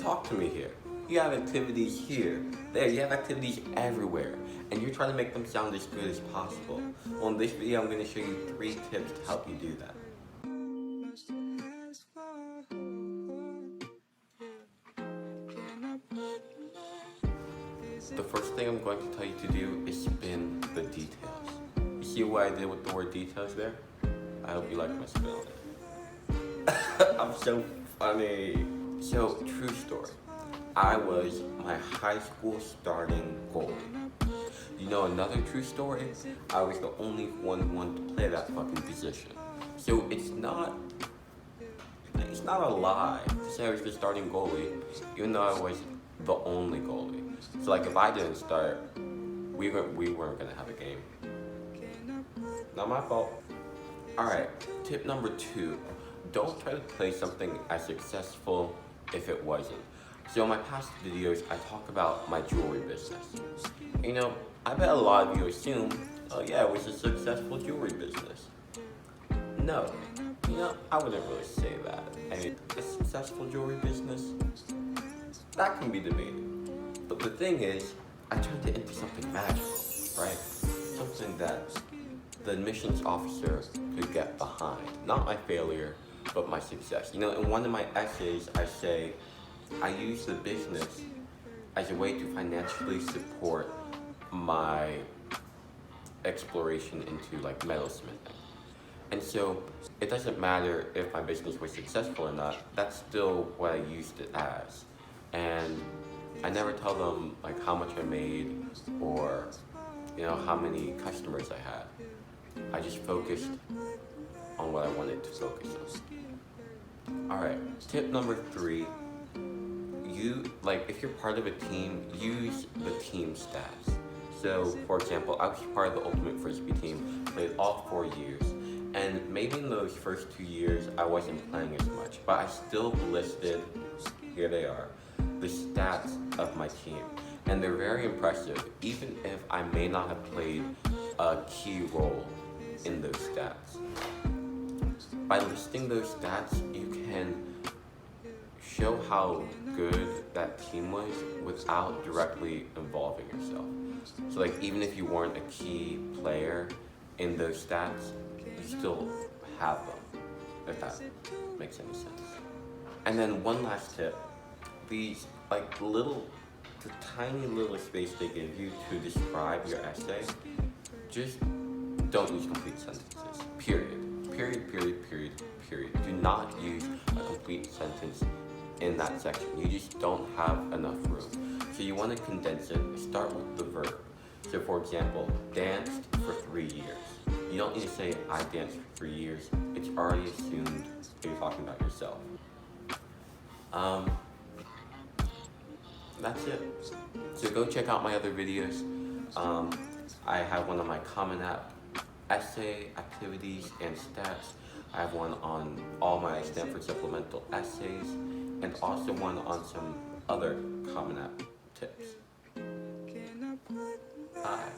talk to me here. You have activities here, there, you have activities everywhere, and you're trying to make them sound as good as possible. Well, in this video, I'm going to show you 3 tips to help you do that. The first thing I'm going to tell you to do is spin the details. You see what I did with the word details there? I hope you like my spin on it. I'm so funny. So, true story. I was my high school starting goalie. You know another true story? I was the only one who wanted to play that fucking position. So it's not a lie to say I was the starting goalie, even though I was the only goalie. So like if I didn't start, we weren't gonna have a game. Not my fault. Alright, tip number 2. Don't try to play something as successful if it wasn't. So in my past videos, I talk about my jewelry business. You know, I bet a lot of you assume, oh yeah, it was a successful jewelry business. No, you know, I wouldn't really say that. I mean, a successful jewelry business, that can be debated. But the thing is, I turned it into something magical, right? Something that the admissions officer could get behind. Not my failure, but my success. You know, in one of my essays, I say, I use the business as a way to financially support my exploration into like metalsmithing. And so it doesn't matter if my business was successful or not, that's still what I used it as. And I never tell them like how much I made or, you know, how many customers I had. I just focused on what I wanted to focus on. Alright, tip number 3. If you're part of a team, use the team stats. So, for example, I was part of the Ultimate Frisbee team, played all 4 years, and maybe in those first 2 years, I wasn't playing as much, but I still listed, here they are, the stats of my team. And they're very impressive, even if I may not have played a key role in those stats. By listing those stats, you can show how good that team was without directly involving yourself. So like even if you weren't a key player in those stats, you still have them, if that makes any sense. And then one last tip, these the tiny little space they give you to describe your essay, just don't use complete sentences, period. Do not use a complete sentence in that section. You just don't have enough room. So you want to condense it. Start with the verb. So for example, danced for 3 years. You don't need to say I danced for 3 years. It's already assumed you're talking about yourself. That's it. So go check out my other videos. I have one on my Common App essay, activities, and stats. I have one on all my Stanford supplemental essays, and also one on some other Common App tips. Bye.